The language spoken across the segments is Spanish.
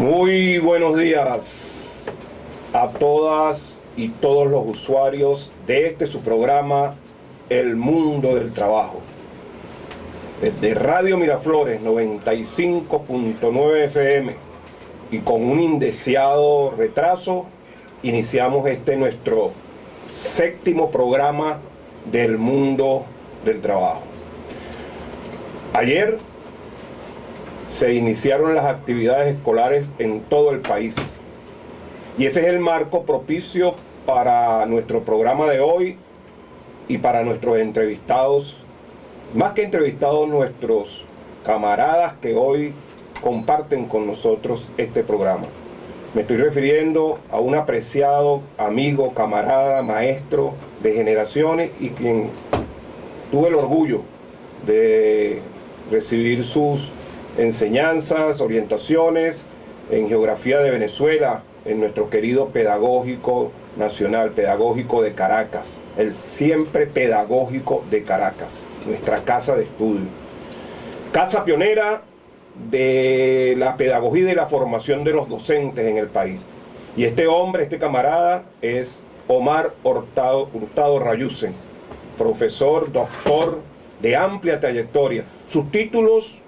Muy buenos días a todas y todos los usuarios de su programa El Mundo del Trabajo. Desde Radio Miraflores 95.9 FM y con un indeseado retraso iniciamos nuestro séptimo programa del Mundo del Trabajo. Ayer se iniciaron las actividades escolares en todo el país y ese es el marco propicio para nuestro programa de hoy y para nuestros entrevistados, más que entrevistados, nuestros camaradas que hoy comparten con nosotros este programa. Me estoy refiriendo a un apreciado amigo, camarada, maestro de generaciones y quien tuve el orgullo de recibir sus enseñanzas, orientaciones en geografía de Venezuela, en nuestro querido Pedagógico Nacional, Pedagógico de Caracas, el siempre Pedagógico de Caracas, nuestra casa de estudio. Casa pionera de la pedagogía y de la formación de los docentes en el país. Y este hombre, este camarada, es Omar Hurtado Rayusen, profesor, doctor de amplia trayectoria. Sus títulos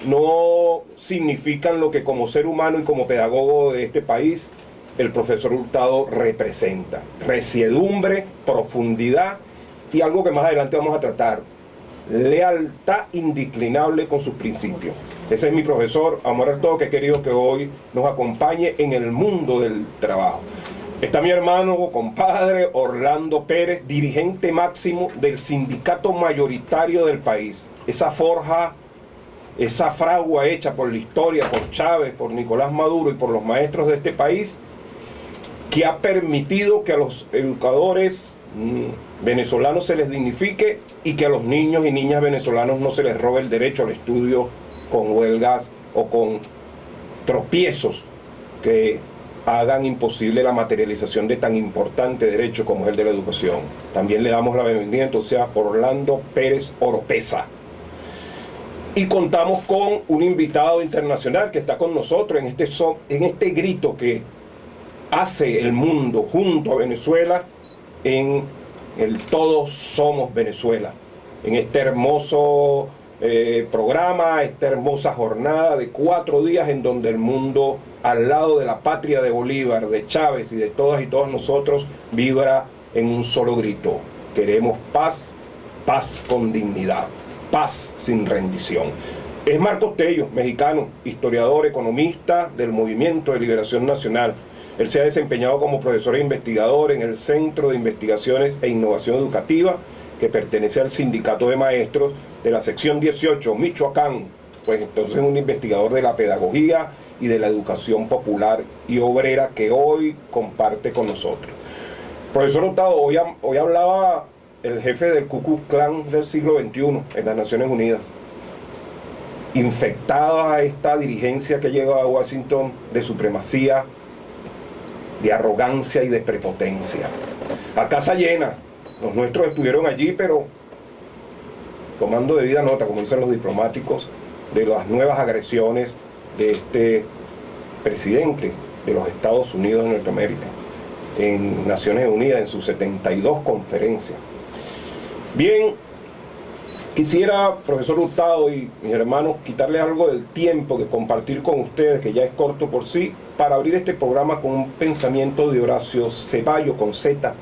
no significan lo que como ser humano y como pedagogo de este país el profesor Hurtado representa: resiedumbre, profundidad y algo que más adelante vamos a tratar, lealtad indeclinable con sus principios. Ese es mi profesor Omar Hurtado, que he querido que hoy nos acompañe en el mundo del trabajo. Está mi hermano, compadre Orlando Pérez, dirigente máximo del sindicato mayoritario del país. Esa forja, esa fragua hecha por la historia, por Chávez, por Nicolás Maduro y por los maestros de este país, que ha permitido que a los educadores venezolanos se les dignifique y que a los niños y niñas venezolanos no se les robe el derecho al estudio con huelgas o con tropiezos que hagan imposible la materialización de tan importante derecho como es el de la educación. También le damos la bienvenida entonces a Orlando Pérez Oropesa. Y contamos con un invitado internacional que está con nosotros en este grito que hace el mundo junto a Venezuela en el Todos Somos Venezuela, en este hermoso programa, esta hermosa jornada de 4 días en donde el mundo, al lado de la patria de Bolívar, de Chávez y de todas y todos nosotros, vibra en un solo grito: queremos paz, paz con dignidad, paz sin rendición. Es Marcos Tello, mexicano, historiador, economista del Movimiento de Liberación Nacional. Él se ha desempeñado como profesor e investigador en el Centro de Investigaciones e Innovación Educativa, que pertenece al Sindicato de Maestros de la sección 18, Michoacán. Pues entonces es un investigador de la pedagogía y de la educación popular y obrera que hoy comparte con nosotros. Profesor Hurtado, hoy hablaba el jefe del Ku Klux Klan del siglo XXI en las Naciones Unidas, infectada a esta dirigencia que llega a Washington de supremacía, de arrogancia y de prepotencia. A casa llena, los nuestros estuvieron allí, pero tomando debida nota, como dicen los diplomáticos, de las nuevas agresiones de este presidente de los Estados Unidos de Norteamérica en Naciones Unidas, en sus 72 conferencias. Bien, quisiera, profesor Hurtado y mis hermanos, quitarles algo del tiempo que compartir con ustedes, que ya es corto por sí, para abrir este programa con un pensamiento de Horacio Ceballos, con Z,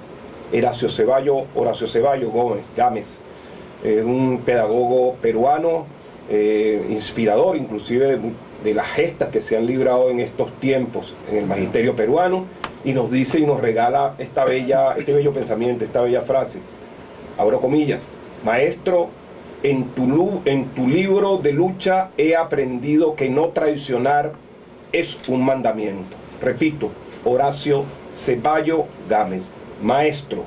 Horacio Ceballos Gámez, un pedagogo peruano, inspirador inclusive de las gestas que se han librado en estos tiempos en el magisterio peruano, y nos dice y nos regala este bello pensamiento, esta bella frase, abro comillas: maestro, en tu libro de lucha he aprendido que no traicionar es un mandamiento. Repito, Horacio Ceballos Gámez. Maestro,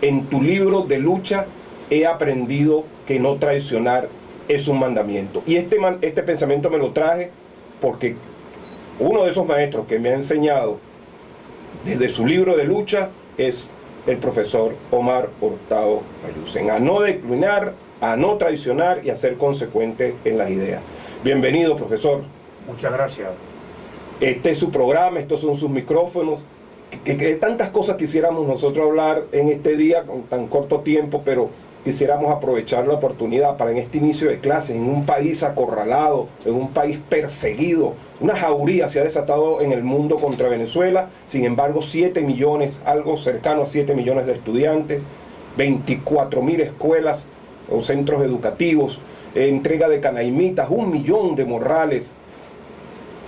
en tu libro de lucha he aprendido que no traicionar es un mandamiento. Y este pensamiento me lo traje porque uno de esos maestros que me ha enseñado desde su libro de lucha es el profesor Omar Hurtado Rayusen, a no declinar, a no traicionar y a ser consecuente en las ideas. Bienvenido, profesor. Muchas gracias. Este es su programa, estos son sus micrófonos. Que tantas cosas quisiéramos nosotros hablar en este día con tan corto tiempo, pero quisiéramos aprovechar la oportunidad para en este inicio de clases, en un país acorralado, en un país perseguido, una jauría se ha desatado en el mundo contra Venezuela. Sin embargo, 7 millones, algo cercano a 7 millones de estudiantes, 24.000 escuelas o centros educativos, entrega de canaimitas, 1 millón de morrales,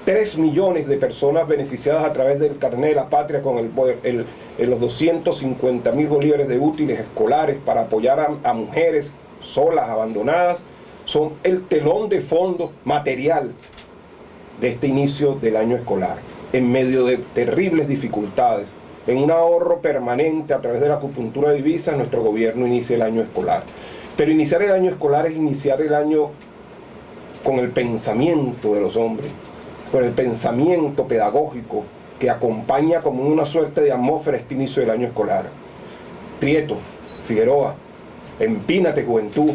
3 millones de personas beneficiadas a través del carnet de la patria con los 250.000 bolívares de útiles escolares para apoyar a mujeres solas, abandonadas, son el telón de fondo material de este inicio del año escolar, en medio de terribles dificultades. En un ahorro permanente a través de la acupuntura de divisas, nuestro gobierno inicia el año escolar. Pero iniciar el año escolar es iniciar el año con el pensamiento de los hombres, con el pensamiento pedagógico que acompaña como una suerte de atmósfera este inicio del año escolar. Prieto, Figueroa, Empínate Juventud,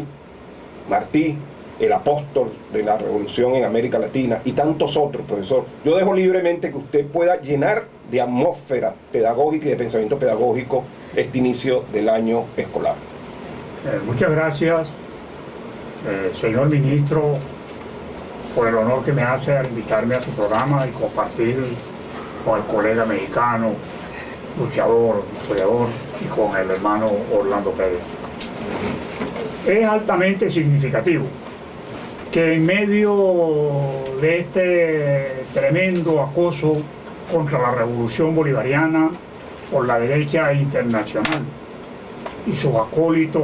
Martí, el apóstol de la revolución en América Latina y tantos otros, profesor. Yo dejo libremente que usted pueda llenar de atmósfera pedagógica y de pensamiento pedagógico este inicio del año escolar. Muchas gracias, señor ministro, por el honor que me hace al invitarme a su programa y compartir con el colega mexicano, luchador, historiador, y con el hermano Orlando Pérez. Es altamente significativo que en medio de este tremendo acoso contra la revolución bolivariana por la derecha internacional y sus acólitos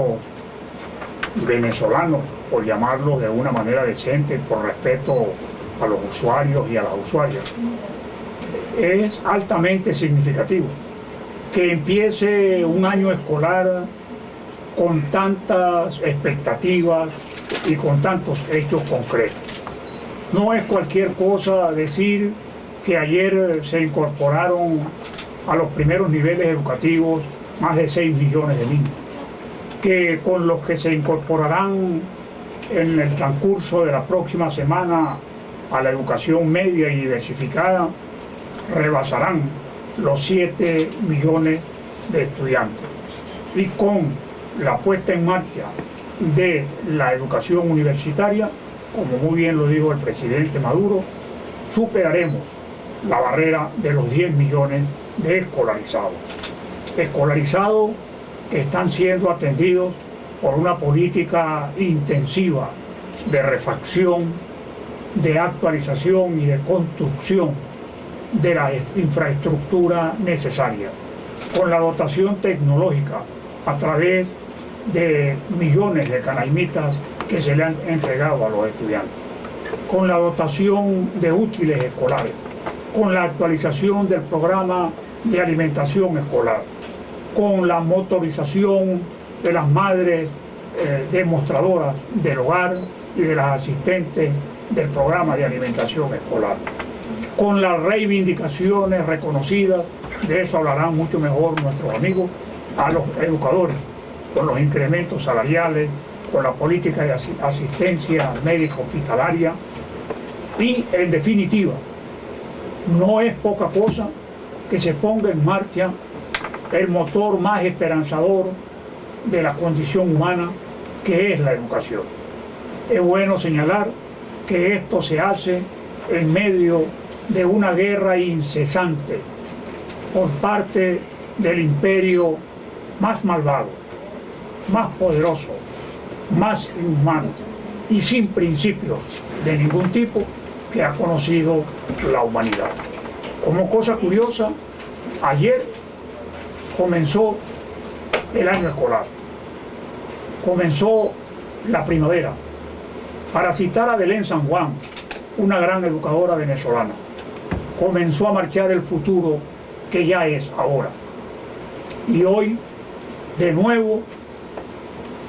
venezolanos, por llamarlo de una manera decente, por respeto a los usuarios y a las usuarias, es altamente significativo que empiece un año escolar con tantas expectativas y con tantos hechos concretos. No es cualquier cosa decir que ayer se incorporaron a los primeros niveles educativos más de 6 millones de niños, que con los que se incorporarán en el transcurso de la próxima semana a la educación media y diversificada rebasarán los 7 millones de estudiantes. Y con la puesta en marcha de la educación universitaria, como muy bien lo dijo el presidente Maduro, superaremos la barrera de los 10 millones de escolarizados. Escolarizados que están siendo atendidos por una política intensiva de refacción, de actualización y de construcción de la infraestructura necesaria, con la dotación tecnológica a través de millones de canaimitas que se le han entregado a los estudiantes, con la dotación de útiles escolares, con la actualización del programa de alimentación escolar, con la motorización de las madres demostradoras del hogar y de las asistentes del programa de alimentación escolar, con las reivindicaciones reconocidas, de eso hablarán mucho mejor nuestros amigos, a los educadores, con los incrementos salariales, con la política de asistencia médica hospitalaria y, en definitiva, no es poca cosa que se ponga en marcha el motor más esperanzador de la condición humana, que es la educación. Es bueno señalar que esto se hace en medio de una guerra incesante por parte del imperio más malvado, más poderoso, más inhumano y sin principios de ningún tipo que ha conocido la humanidad. Como cosa curiosa, ayer comenzó el año escolar, comenzó la primavera. Para citar a Belén San Juan, una gran educadora venezolana, comenzó a marchar el futuro que ya es ahora. Y hoy, de nuevo,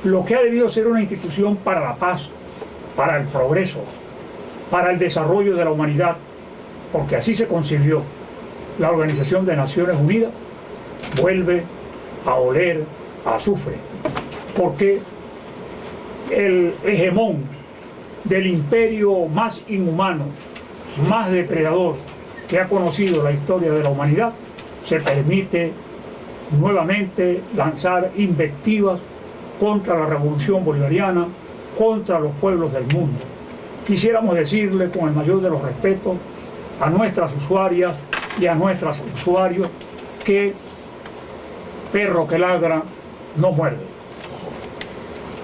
lo que ha debido ser una institución para la paz, para el progreso, para el desarrollo de la humanidad, porque así se concibió la Organización de Naciones Unidas, vuelve a oler a azufre, porque el hegemón del imperio más inhumano, más depredador que ha conocido la historia de la humanidad, se permite nuevamente lanzar invectivas contra la revolución bolivariana, contra los pueblos del mundo. Quisiéramos decirle con el mayor de los respetos a nuestras usuarias y a nuestros usuarios que perro que ladra no muerde.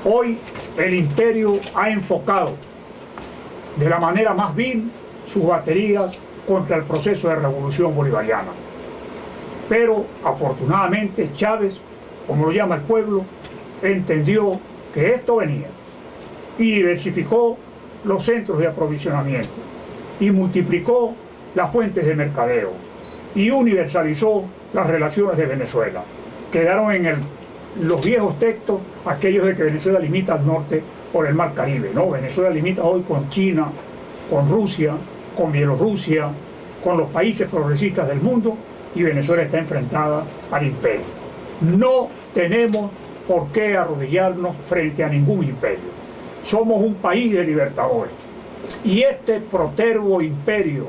Hoy el imperio ha enfocado de la manera más vil sus baterías contra el proceso de revolución bolivariana. Pero afortunadamente Chávez, como lo llama el pueblo, entendió que esto venía y diversificó los centros de aprovisionamiento y multiplicó las fuentes de mercadeo y universalizó las relaciones de Venezuela. Quedaron en los viejos textos aquellos de que Venezuela limita al norte por el mar Caribe, ¿no? Venezuela limita hoy con China, con Rusia, con Bielorrusia, con los países progresistas del mundo, y Venezuela está enfrentada al imperio. No tenemos por qué arrodillarnos frente a ningún imperio. Somos un país de libertadores. Y este protervo imperio,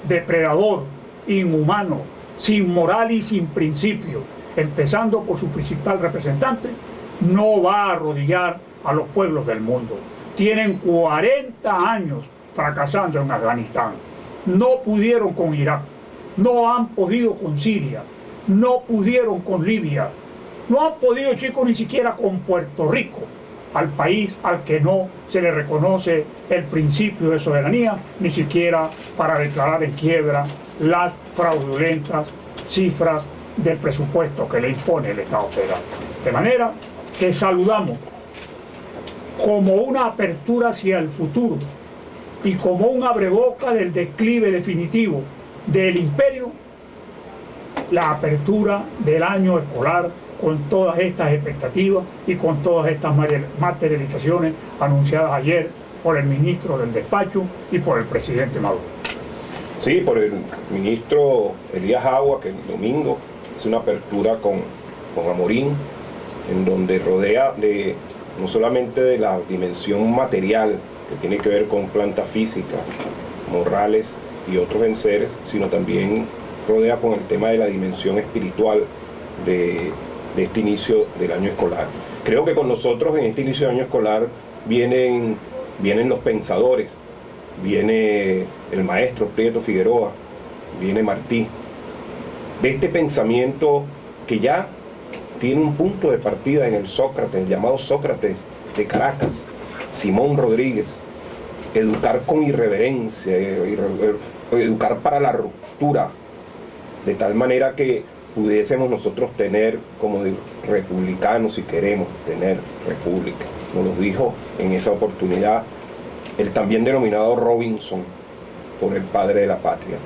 depredador, inhumano, sin moral y sin principio, empezando por su principal representante, no va a arrodillar a los pueblos del mundo. Tienen 40 años fracasando en Afganistán. No pudieron con Irak, no han podido con Siria, no pudieron con Libia, no han podido, chicos, ni siquiera con Puerto Rico, al país al que no se le reconoce el principio de soberanía, ni siquiera para declarar en quiebra las fraudulentas cifras del presupuesto que le impone el Estado federal. De manera que saludamos como una apertura hacia el futuro y como un abreboca del declive definitivo del imperio, la apertura del año escolar con todas estas expectativas y con todas estas materializaciones anunciadas ayer por el ministro del despacho y por el presidente Maduro. Sí, por el ministro Elías Agua, que el domingo hace una apertura con Amorín, en donde rodea no solamente de la dimensión material que tiene que ver con plantas físicas, morrales y otros enseres, sino también rodea con el tema de la dimensión espiritual de este inicio del año escolar. Creo que con nosotros en este inicio de año escolar vienen los pensadores, viene el maestro Prieto Figueroa, viene Martí, de este pensamiento que ya tiene un punto de partida en el Sócrates, el llamado Sócrates de Caracas, Simón Rodríguez, educar con irreverencia, educar para la ruptura, de tal manera que pudiésemos nosotros tener como republicanos, si queremos tener república. Nos lo dijo en esa oportunidad el también denominado Robinson por el padre de la patria.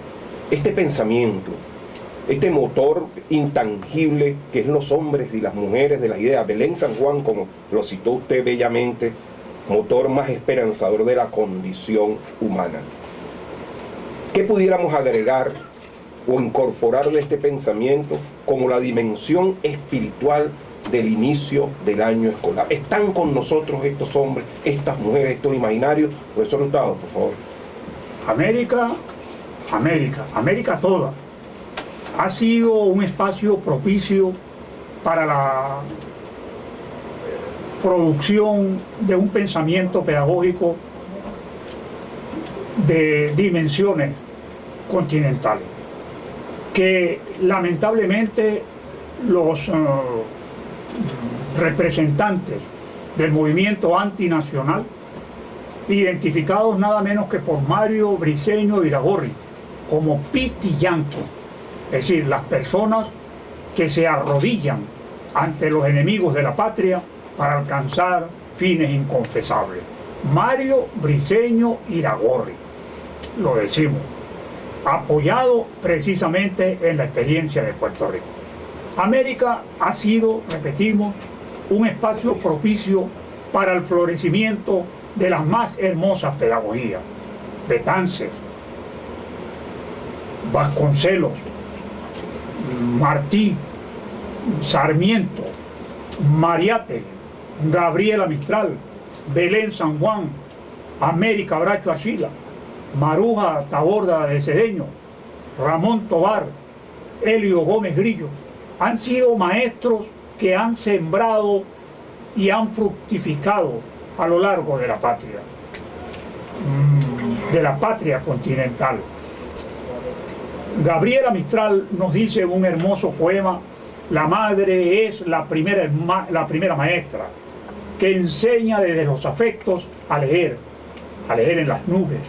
Este pensamiento, este motor intangible que es los hombres y las mujeres de las ideas, Belén San Juan, como lo citó usted bellamente, motor más esperanzador de la condición humana. ¿Qué pudiéramos agregar o incorporar de este pensamiento como la dimensión espiritual del inicio del año escolar? ¿Están con nosotros estos hombres, estas mujeres, estos imaginarios? Profesor Hurtado, por favor. América toda ha sido un espacio propicio para la producción de un pensamiento pedagógico de dimensiones continentales, que lamentablemente los representantes del movimiento antinacional, identificados nada menos que por Mario Briceño Iragorri como piti yanqui, es decir, las personas que se arrodillan ante los enemigos de la patria para alcanzar fines inconfesables. Mario Briceño Iragorri, lo decimos, apoyado precisamente en la experiencia de Puerto Rico. América ha sido, repetimos, un espacio propicio para el florecimiento de las más hermosas pedagogías, Betances, Vasconcelos, Martí, Sarmiento, Mariátegui, Gabriela Mistral, Belén San Juan, América Bracho Achila, Maruja Taborda de Cedeño, Ramón Tobar, Helio Gómez Grillo, han sido maestros que han sembrado y han fructificado a lo largo de la patria continental. Gabriela Mistral nos dice en un hermoso poema: la madre es la primera maestra que enseña desde los afectos a leer en las nubes,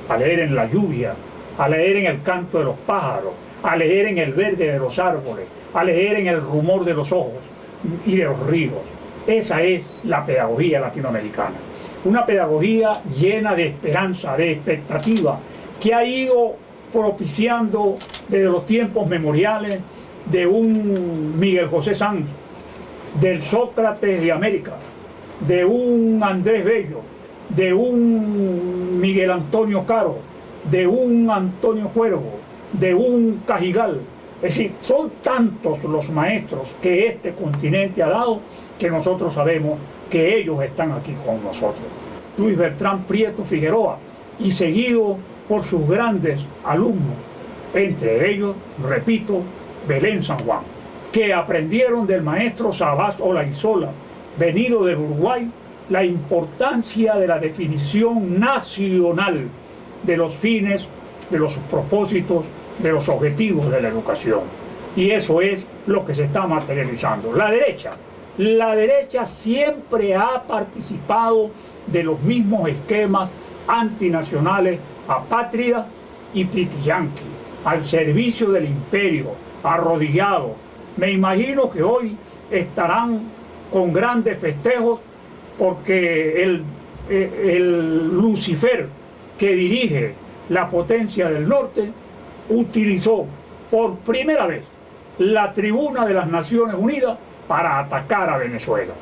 a leer en la lluvia, a leer en el canto de los pájaros, a leer en el verde de los árboles, a leer en el rumor de los ojos y de los ríos. Esa es la pedagogía latinoamericana. Una pedagogía llena de esperanza, de expectativa, que ha ido propiciando desde los tiempos memoriales de un Miguel José Sanz, del Sócrates de América, de un Andrés Bello, de un Miguel Antonio Caro, de un Antonio Cuervo, de un Cajigal. Es decir, son tantos los maestros que este continente ha dado que nosotros sabemos que ellos están aquí con nosotros. Luis Bertrán Prieto Figueroa, y seguido por sus grandes alumnos, entre ellos, repito, Belén San Juan, que aprendieron del maestro Sabás Olaizola, venido del Uruguay, la importancia de la definición nacional de los fines, de los propósitos, de los objetivos de la educación. Y eso es lo que se está materializando. La derecha siempre ha participado de los mismos esquemas antinacionales, apátridas y pitiyanqui, al servicio del imperio, arrodillados. Me imagino que hoy estarán con grandes festejos porque el Lucifer que dirige la potencia del norte utilizó por primera vez la tribuna de las Naciones Unidas para atacar a Venezuela.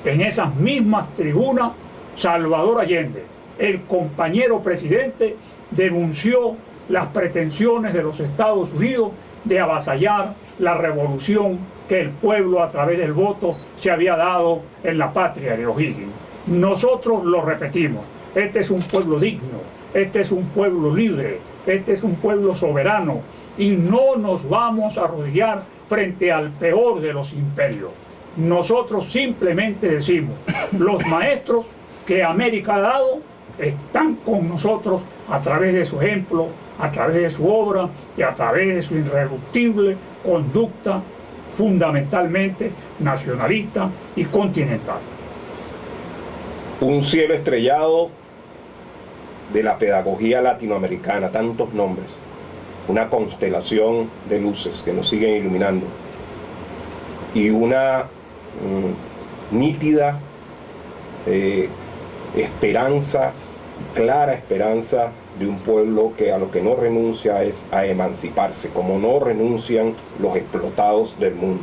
En esas mismas tribunas, Salvador Allende, el compañero presidente, denunció las pretensiones de los Estados Unidos de avasallar la revolución que el pueblo a través del voto se había dado en la patria de O'Higgins. Nosotros lo repetimos: este es un pueblo digno, este es un pueblo libre, este es un pueblo soberano, y no nos vamos a arrodillar frente al peor de los imperios. Nosotros simplemente decimos: los maestros que América ha dado están con nosotros a través de su ejemplo, a través de su obra y a través de su irreductible conducta, fundamentalmente nacionalista y continental. Un cielo estrellado de la pedagogía latinoamericana, tantos nombres, una constelación de luces que nos siguen iluminando y una nítida esperanza, clara esperanza de un pueblo que a lo que no renuncia es a emanciparse, como no renuncian los explotados del mundo.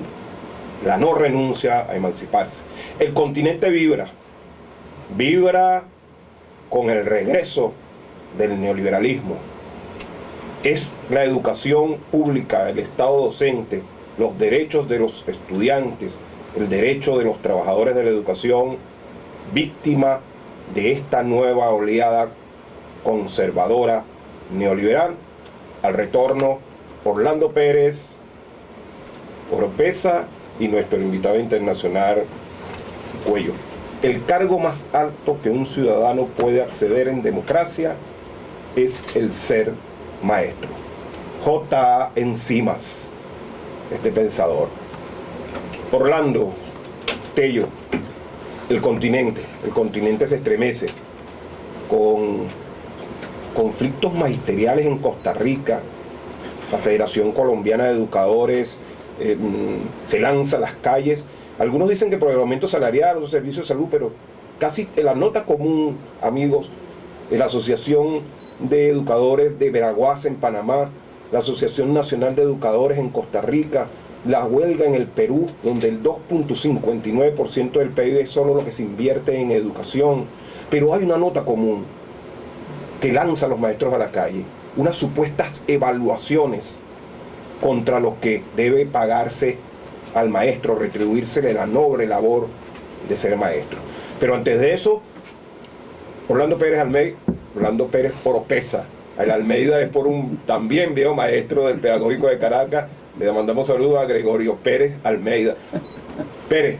La no renuncia a emanciparse. El continente vibra con el regreso del neoliberalismo. Es la educación pública, el Estado docente, los derechos de los estudiantes, el derecho de los trabajadores de la educación, víctima de esta nueva oleada conservadora neoliberal. Al retorno, Orlando Pérez Oropesa y nuestro invitado internacional, Cuello. El cargo más alto que un ciudadano puede acceder en democracia es el ser maestro. J.A. Encimas, este pensador. Orlando, Tello, el continente se estremece con conflictos magisteriales en Costa Rica. La Federación Colombiana de Educadores se lanza a las calles. Algunos dicen que por el aumento salarial o los servicios de salud, pero casi en la nota común, amigos, la Asociación de Educadores de Veraguas en Panamá, la Asociación Nacional de Educadores en Costa Rica, la huelga en el Perú, donde el 2.59% del PIB es solo lo que se invierte en educación. Pero hay una nota común que lanza a los maestros a la calle, unas supuestas evaluaciones contra los que debe pagarse al maestro, retribuírsele la noble labor de ser maestro. Pero antes de eso, Orlando Pérez Oropesa, El Almeida es por un también viejo maestro del Pedagógico de Caracas. Le mandamos saludos a Gregorio Pérez Almeida. Pérez,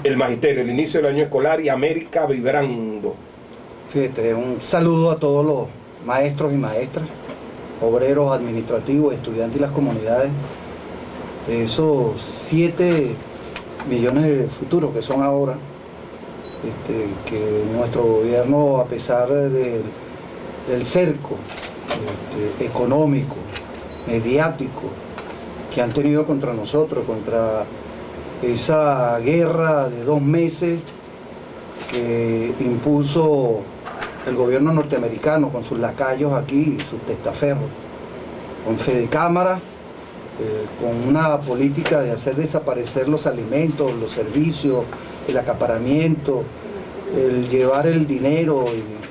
el magisterio, el inicio del año escolar y América vibrando. Fíjate, un saludo a todos los maestros y maestras, obreros, administrativos, estudiantes y las comunidades. Esos 7 millones de futuros que son ahora, que nuestro gobierno, a pesar del cerco económico, mediático, que han tenido contra nosotros, contra esa guerra de 2 meses que impuso el gobierno norteamericano con sus lacayos aquí, sus testaferros, con Fedecámara, con una política de hacer desaparecer los alimentos, los servicios, el acaparamiento, el llevar el dinero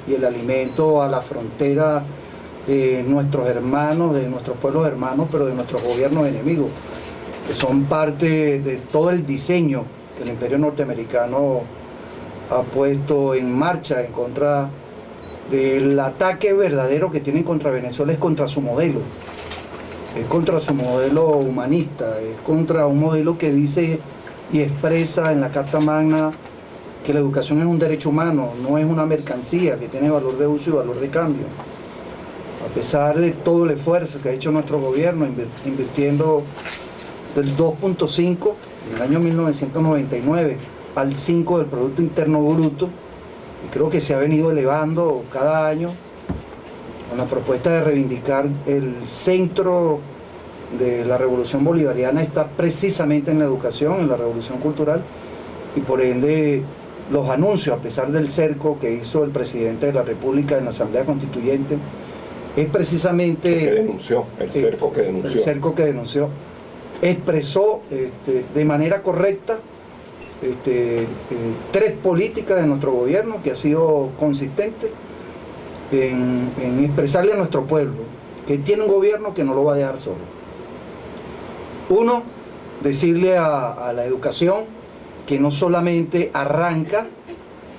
y el alimento a la frontera de nuestros hermanos, de nuestros pueblos hermanos, pero de nuestros gobiernos enemigos, que son parte de todo el diseño que el imperio norteamericano ha puesto en marcha en contra del ataque verdadero que tienen contra Venezuela, es contra su modelo. Es contra su modelo humanista, es contra un modelo que dice y expresa en la Carta Magna que la educación es un derecho humano, no es una mercancía que tiene valor de uso y valor de cambio. A pesar de todo el esfuerzo que ha hecho nuestro gobierno invirtiendo del 2.5 en el año 1999 al 5 del Producto Interno Bruto, y creo que se ha venido elevando cada año, con la propuesta de reivindicar el centro de la revolución bolivariana está precisamente en la educación, en la revolución cultural, y por ende los anuncios, a pesar del cerco que hizo el presidente de la República en la Asamblea Constituyente, es precisamente... Que denunció, el cerco que denunció. El cerco que denunció. Expresó de manera correcta 3 políticas de nuestro gobierno que ha sido consistente en expresarle a nuestro pueblo que tiene un gobierno que no lo va a dejar solo. Uno, decirle a la educación que no solamente arranca,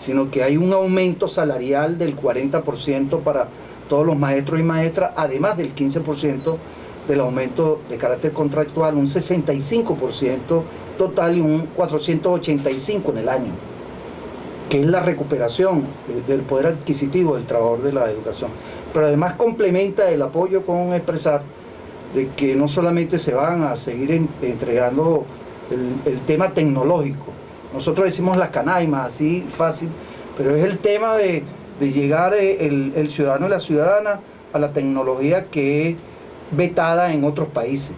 sino que hay un aumento salarial del 40% para todos los maestros y maestras, además del 15% del aumento de carácter contractual, un 65% total y un 485 en el año, que es la recuperación del poder adquisitivo del trabajador de la educación. Pero además complementa el apoyo con expresar de que no solamente se van a seguir entregando el tema tecnológico. Nosotros decimos la canaima, así fácil, pero es el tema de llegar el ciudadano y la ciudadana a la tecnología que es vetada en otros países.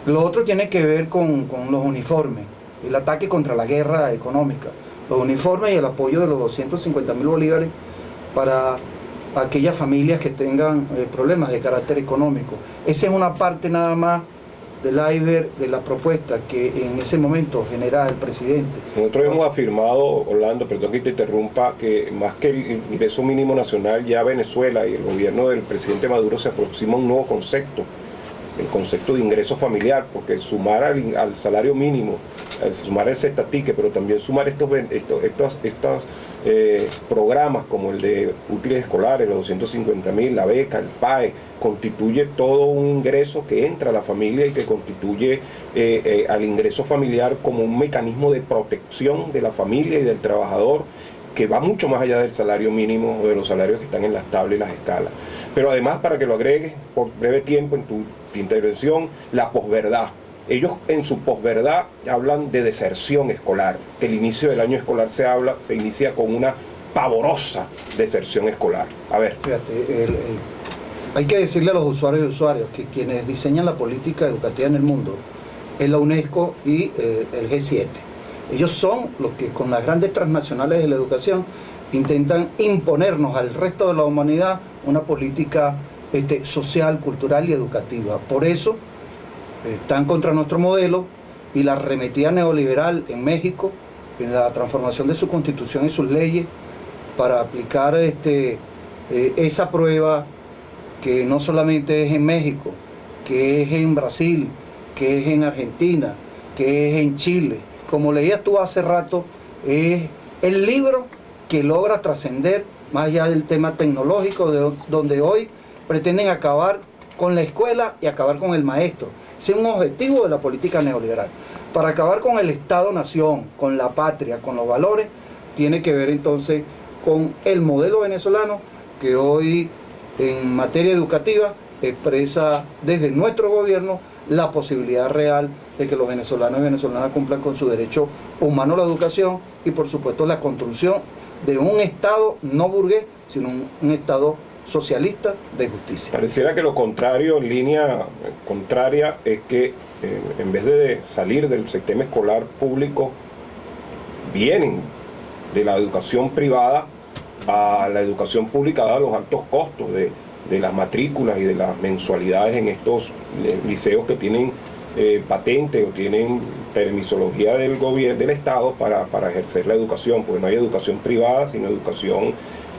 Lo otro tiene que ver con los uniformes, el ataque contra la guerra económica, los uniformes y el apoyo de los 250.000 bolívares para aquellas familias que tengan problemas de carácter económico. Esa es una parte nada más del iceberg de la propuesta que en ese momento genera el presidente. Nosotros hemos afirmado, Orlando, perdón que te interrumpa, que más que el ingreso mínimo nacional, ya Venezuela y el gobierno del presidente Maduro se aproxima a un nuevo concepto, el concepto de ingreso familiar, porque sumar al salario mínimo, sumar el cestatique, pero también sumar estos programas como el de útiles escolares, los 250.000, la beca, el PAE, constituye todo un ingreso que entra a la familia y que constituye al ingreso familiar como un mecanismo de protección de la familia y del trabajador, que va mucho más allá del salario mínimo o de los salarios que están en las tablas y las escalas. Pero además, para que lo agregues por breve tiempo en tu intervención, la posverdad. Ellos en su posverdad hablan de deserción escolar, que el inicio del año escolar se inicia con una pavorosa deserción escolar. A ver. Fíjate, hay que decirle a los usuarios y usuarias que quienes diseñan la política educativa en el mundo es la UNESCO y el G7. Ellos son los que con las grandes transnacionales de la educación intentan imponernos al resto de la humanidad una política social, cultural y educativa. Por eso están contra nuestro modelo y la arremetida neoliberal en México, en la transformación de su constitución y sus leyes para aplicar esa prueba que no solamente es en México, que es en Brasil, que es en Argentina, que es en Chile. Como leías tú hace rato, es el libro que logra trascender más allá del tema tecnológico, donde hoy pretenden acabar con la escuela y acabar con el maestro. Ese es un objetivo de la política neoliberal. Para acabar con el Estado-nación, con la patria, con los valores, tiene que ver entonces con el modelo venezolano que hoy en materia educativa expresa desde nuestro gobierno la posibilidad real de que los venezolanos y venezolanas cumplan con su derecho humano a la educación y por supuesto la construcción de un Estado no burgués, sino un Estado socialista de justicia. Pareciera que lo contrario, en línea contraria, es que en vez de salir del sistema escolar público, vienen de la educación privada a la educación pública, dada los altos costos de las matrículas y de las mensualidades en estos liceos que tienen patente o tienen permisología del gobierno, del Estado para ejercer la educación, porque no hay educación privada, sino educación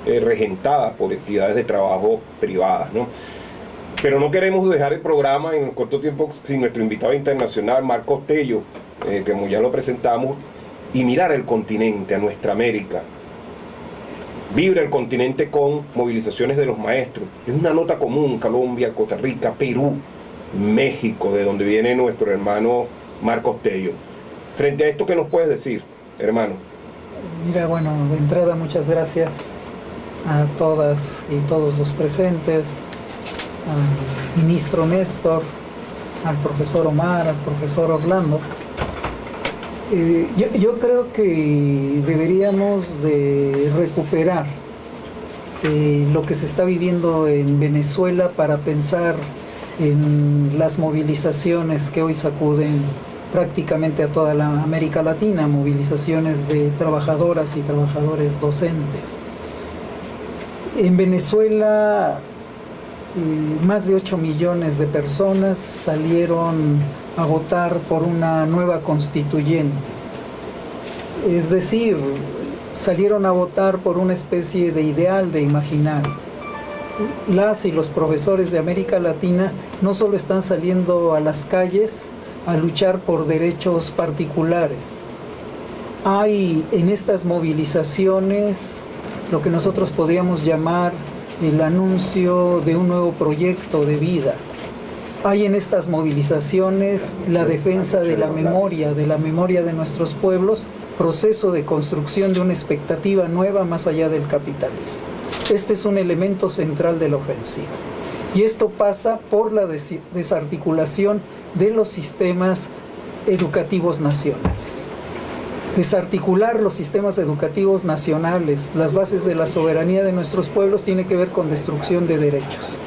regentada por entidades de trabajo privadas, ¿no? Pero no queremos dejar el programa en corto tiempo sin nuestro invitado internacional, Marcos Tello, que como ya lo presentamos, y mirar el continente, a nuestra América. Vibra el continente con movilizaciones de los maestros. Es una nota común: Colombia, Costa Rica, Perú, México, de donde viene nuestro hermano Marcos Tello. Frente a esto, ¿qué nos puedes decir, hermano? Mira, bueno, de entrada muchas gracias a todas y todos los presentes, al ministro Néstor, al profesor Omar, al profesor Orlando. Yo creo que deberíamos de recuperar lo que se está viviendo en Venezuela para pensar en las movilizaciones que hoy sacuden prácticamente a toda la América Latina, movilizaciones de trabajadoras y trabajadores docentes. En Venezuela, más de 8 millones de personas salieron a votar por una nueva constituyente. Es decir, salieron a votar por una especie de ideal, de imaginario. Las y los profesores de América Latina no solo están saliendo a las calles a luchar por derechos particulares. Hay en estas movilizaciones lo que nosotros podríamos llamar el anuncio de un nuevo proyecto de vida. Hay en estas movilizaciones la defensa de la memoria de nuestros pueblos, proceso de construcción de una expectativa nueva más allá del capitalismo. Este es un elemento central de la ofensiva. Y esto pasa por la desarticulación de los sistemas educativos nacionales. Desarticular los sistemas educativos nacionales, las bases de la soberanía de nuestros pueblos, tiene que ver con destrucción de derechos.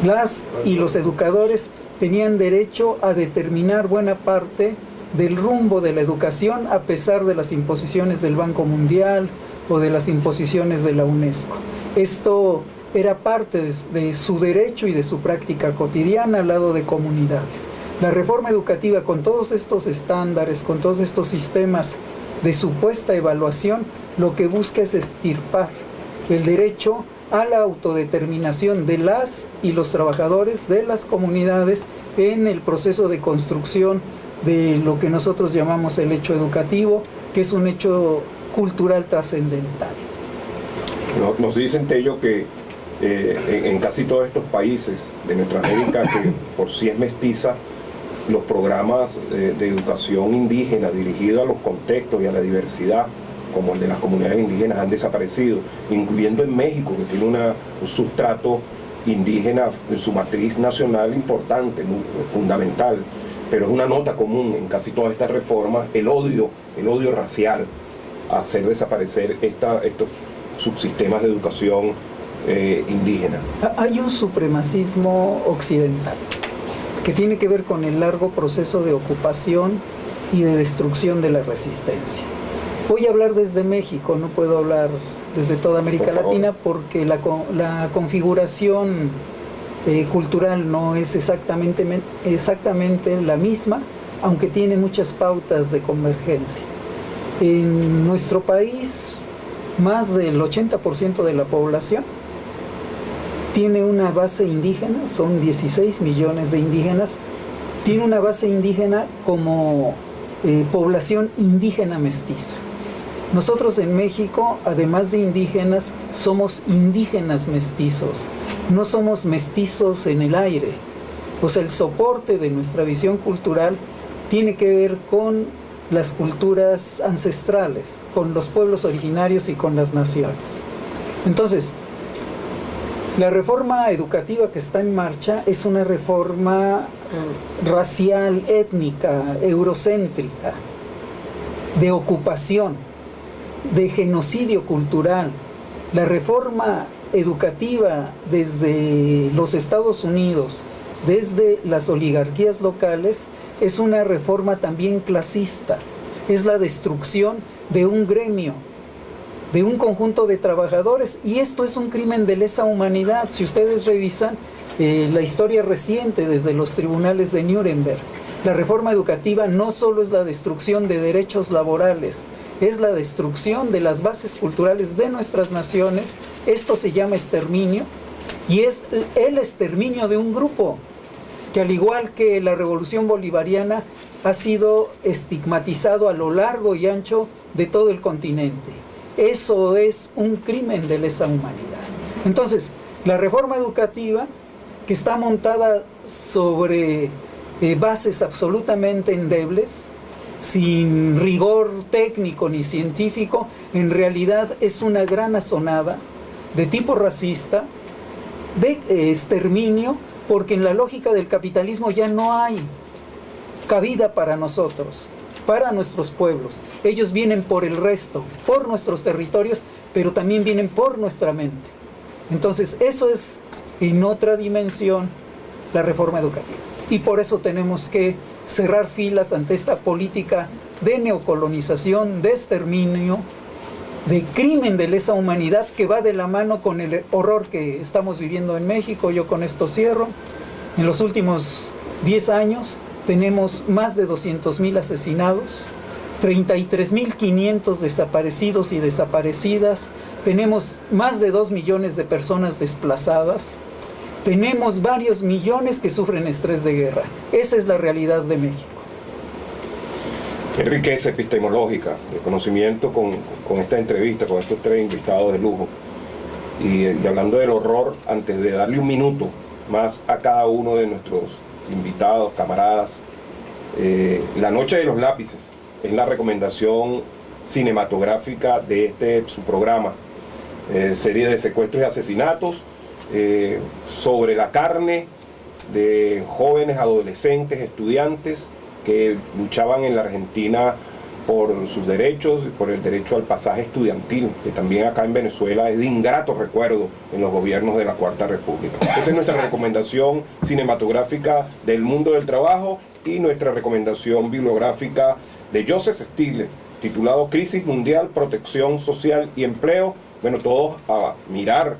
Las y los educadores tenían derecho a determinar buena parte del rumbo de la educación a pesar de las imposiciones del Banco Mundial o de las imposiciones de la UNESCO. Esto era parte de su derecho y de su práctica cotidiana al lado de comunidades. La reforma educativa, con todos estos estándares, con todos estos sistemas de supuesta evaluación, lo que busca es extirpar el derecho a la autodeterminación de las y los trabajadores de las comunidades en el proceso de construcción de lo que nosotros llamamos el hecho educativo, que es un hecho cultural trascendental. Nos dicen, Tello, que en casi todos estos países de nuestra América, que por sí es mestiza, los programas de educación indígena dirigidos a los contextos y a la diversidad, como el de las comunidades indígenas, han desaparecido, incluyendo en México, que tiene un sustrato indígena en su matriz nacional importante, muy fundamental. Pero es una nota común en casi todas estas reformas, el odio racial, hacer desaparecer estos subsistemas de educación indígena. Hay un supremacismo occidental que tiene que ver con el largo proceso de ocupación y de destrucción de la resistencia. Voy a hablar desde México, no puedo hablar desde toda América Latina porque la configuración cultural no es exactamente la misma, aunque tiene muchas pautas de convergencia. En nuestro país, más del 80% de la población tiene una base indígena, son 16 millones de indígenas, tiene una base indígena como población indígena mestiza. Nosotros en México, además de indígenas, somos indígenas mestizos, no somos mestizos en el aire. O sea, el soporte de nuestra visión cultural tiene que ver con las culturas ancestrales, con los pueblos originarios y con las naciones. Entonces, la reforma educativa que está en marcha es una reforma racial, étnica, eurocéntrica, de ocupación, de genocidio cultural. La reforma educativa desde los Estados Unidos, desde las oligarquías locales, es una reforma también clasista. Es la destrucción de un gremio, de un conjunto de trabajadores, y esto es un crimen de lesa humanidad. Si ustedes revisan la historia reciente desde los tribunales de Nuremberg, la reforma educativa no solo es la destrucción de derechos laborales, es la destrucción de las bases culturales de nuestras naciones. Esto se llama exterminio, y es el exterminio de un grupo que, al igual que la revolución bolivariana, ha sido estigmatizado a lo largo y ancho de todo el continente. Eso es un crimen de lesa humanidad. Entonces, la reforma educativa, que está montada sobre bases absolutamente endebles, sin rigor técnico ni científico, en realidad es una gran asonada de tipo racista, de exterminio, porque en la lógica del capitalismo ya no hay cabida para nosotros, para nuestros pueblos. Ellos vienen por el resto, por nuestros territorios, pero también vienen por nuestra mente. Entonces, eso es en otra dimensión la reforma educativa. Y por eso tenemos que cerrar filas ante esta política de neocolonización, de exterminio, de crimen de lesa humanidad, que va de la mano con el horror que estamos viviendo en México. Yo con esto cierro. En los últimos 10 años tenemos más de 200,000 asesinados, 33,500 desaparecidos y desaparecidas, tenemos más de 2 millones de personas desplazadas, tenemos varios millones que sufren estrés de guerra. Esa es la realidad de México. Qué riqueza epistemológica de conocimiento con esta entrevista, con estos 3 invitados de lujo. Y hablando del horror, antes de darle un minuto más a cada uno de nuestros invitados, camaradas, La Noche de los Lápices es la recomendación cinematográfica de su programa, serie de secuestros y asesinatos, sobre la carne de jóvenes, adolescentes, estudiantes que luchaban en la Argentina por sus derechos, por el derecho al pasaje estudiantil, que también acá en Venezuela es de ingrato recuerdo en los gobiernos de la Cuarta República. Esa es nuestra recomendación cinematográfica del mundo del trabajo, y nuestra recomendación bibliográfica de Joseph Stiglitz, titulado Crisis Mundial, Protección Social y Empleo. Bueno, todos a mirar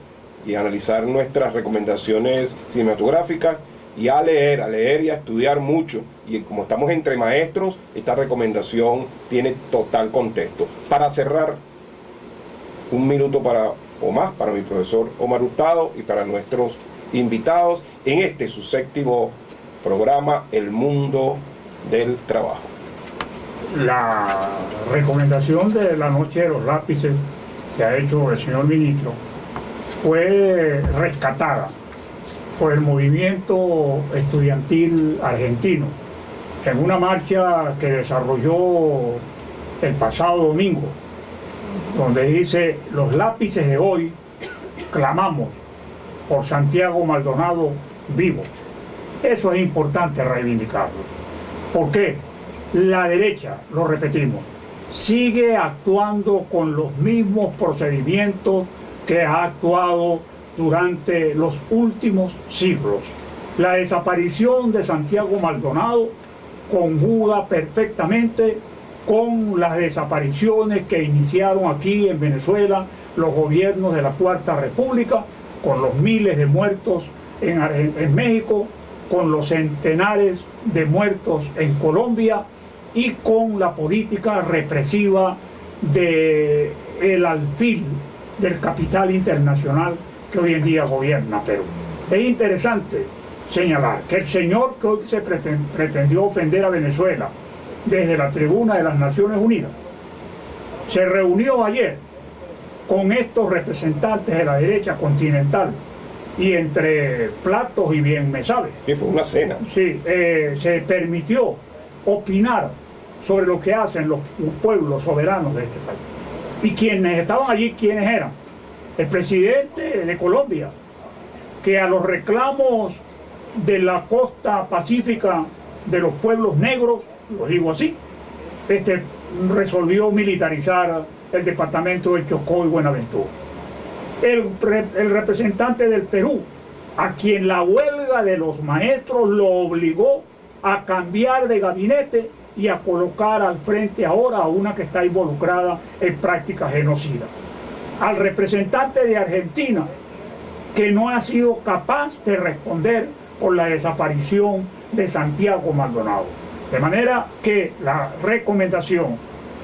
y analizar nuestras recomendaciones cinematográficas y a leer y a estudiar mucho. Y como estamos entre maestros, esta recomendación tiene total contexto. Para cerrar, un minuto o más para mi profesor Omar Hurtado y para nuestros invitados en este su 7º programa, El Mundo del Trabajo. La recomendación de La Noche de los Lápices que ha hecho el señor ministro fue rescatada por el movimiento estudiantil argentino en una marcha que desarrolló el pasado domingo, donde dice: los lápices de hoy clamamos por Santiago Maldonado vivo. Eso es importante reivindicarlo. ¿Por qué? La derecha, lo repetimos, sigue actuando con los mismos procedimientos que ha actuado durante los últimos siglos. La desaparición de Santiago Maldonado conjuga perfectamente con las desapariciones que iniciaron aquí en Venezuela los gobiernos de la Cuarta República, con los miles de muertos en México, con los centenares de muertos en Colombia y con la política represiva del alfil del capital internacional que hoy en día gobierna Perú. Es interesante señalar que el señor que hoy se pretendió ofender a Venezuela desde la tribuna de las Naciones Unidas se reunió ayer con estos representantes de la derecha continental y entre platos y bien me sabe. Sí, fue una cena. Sí, se permitió opinar sobre lo que hacen los pueblos soberanos de este país. Y quienes estaban allí, ¿quiénes eran? El presidente de Colombia, que a los reclamos de la costa pacífica de los pueblos negros, lo digo así, resolvió militarizar el departamento de Chocó y Buenaventura. El representante del Perú, a quien la huelga de los maestros lo obligó a cambiar de gabinete y a colocar al frente ahora a una que está involucrada en prácticas genocidas. Al representante de Argentina, que no ha sido capaz de responder por la desaparición de Santiago Maldonado. De manera que la recomendación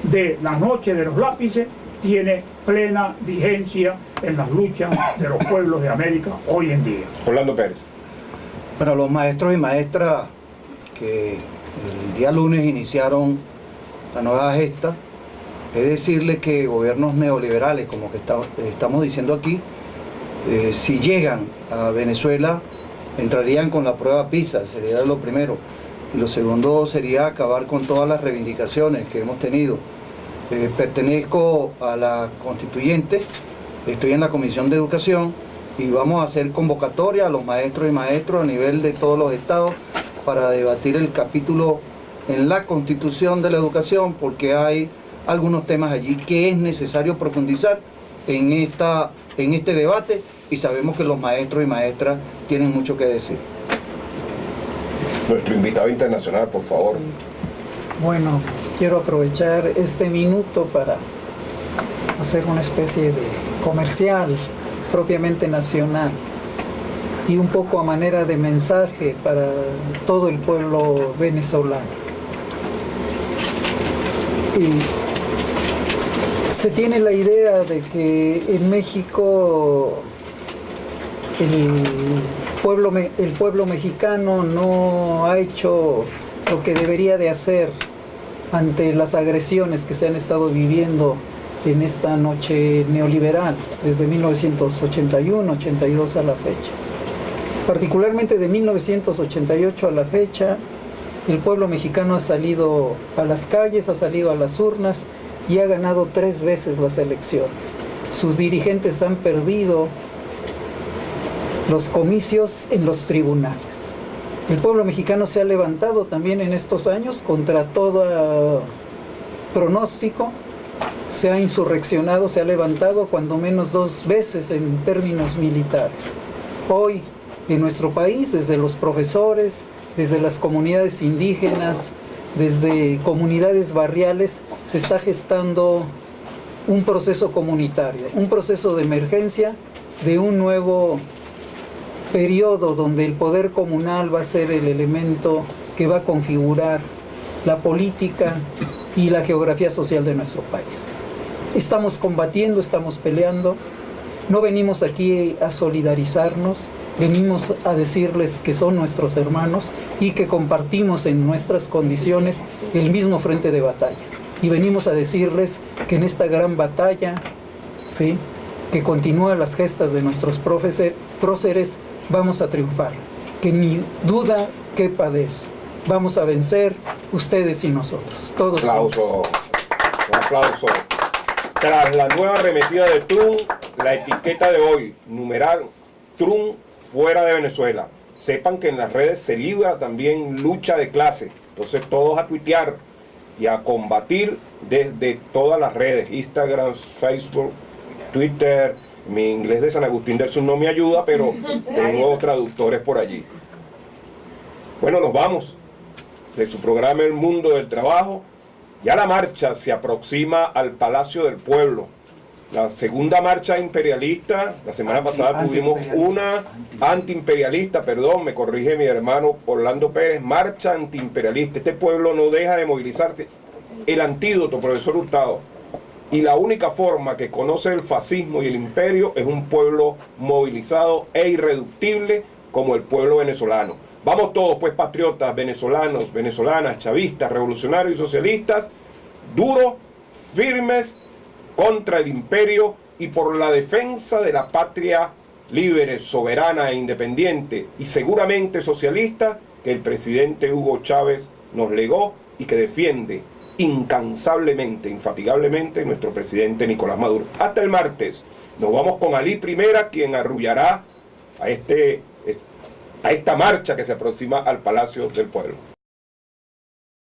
de la Noche de los Lápices tiene plena vigencia en las luchas de los pueblos de América hoy en día. Orlando Pérez. Para los maestros y maestras que el día lunes iniciaron la nueva gesta, es decirles que gobiernos neoliberales, como que estamos diciendo aquí, si llegan a Venezuela, entrarían con la prueba PISA, sería lo primero. Y lo segundo sería acabar con todas las reivindicaciones que hemos tenido. Pertenezco a la constituyente, estoy en la Comisión de Educación y vamos a hacer convocatoria a los maestros y maestros a nivel de todos los estados para debatir el capítulo en la Constitución de la Educación, porque hay algunos temas allí que es necesario profundizar en este debate y sabemos que los maestros y maestras tienen mucho que decir. Nuestro invitado internacional, por favor. Sí. Bueno, quiero aprovechar este minuto para hacer una especie de comercial propiamente nacional y un poco a manera de mensaje para todo el pueblo venezolano. Y se tiene la idea de que en México el pueblo mexicano no ha hecho lo que debería de hacer ante las agresiones que se han estado viviendo en esta noche neoliberal desde 1981-82 a la fecha. Particularmente de 1988 a la fecha, el pueblo mexicano ha salido a las calles, ha salido a las urnas y ha ganado 3 veces las elecciones. Sus dirigentes han perdido los comicios en los tribunales. El pueblo mexicano se ha levantado también en estos años contra todo pronóstico, se ha insurreccionado, se ha levantado cuando menos 2 veces en términos militares. Hoy en nuestro país, desde los profesores, desde las comunidades indígenas, desde comunidades barriales, se está gestando un proceso comunitario, un proceso de emergencia de un nuevo periodo donde el poder comunal va a ser el elemento que va a configurar la política y la geografía social de nuestro país. Estamos combatiendo, estamos peleando, no venimos aquí a solidarizarnos, venimos a decirles que son nuestros hermanos y que compartimos en nuestras condiciones el mismo frente de batalla. Y venimos a decirles que en esta gran batalla, ¿sí?, que continúa las gestas de nuestros próceres, vamos a triunfar. Que ni duda quepa de eso. Vamos a vencer, ustedes y nosotros. Todos. Aplauso. Un aplauso. Tras la nueva arremetida de Trump, la etiqueta de hoy, numeral Trump fuera de Venezuela. Sepan que en las redes se libra también lucha de clase. Entonces todos a tuitear y a combatir desde todas las redes. Instagram, Facebook, Twitter. Mi inglés de San Agustín del Sur no me ayuda, pero tengo traductores por allí. Bueno, nos vamos de su programa El Mundo del Trabajo. Ya la marcha se aproxima al Palacio del Pueblo. La segunda marcha imperialista, la semana pasada tuvimos una antiimperialista, perdón, me corrige mi hermano Orlando Pérez, marcha antiimperialista. Este pueblo no deja de movilizarse. El antídoto, profesor Hurtado, y la única forma que conoce el fascismo y el imperio es un pueblo movilizado e irreductible como el pueblo venezolano. Vamos todos, pues, patriotas, venezolanos, venezolanas, chavistas, revolucionarios y socialistas, duros, firmes contra el imperio y por la defensa de la patria libre, soberana e independiente y seguramente socialista que el presidente Hugo Chávez nos legó y que defiende incansablemente, infatigablemente nuestro presidente Nicolás Maduro. Hasta el martes. Nos vamos con Alí Primera, quien arrullará a esta marcha que se aproxima al Palacio del Pueblo.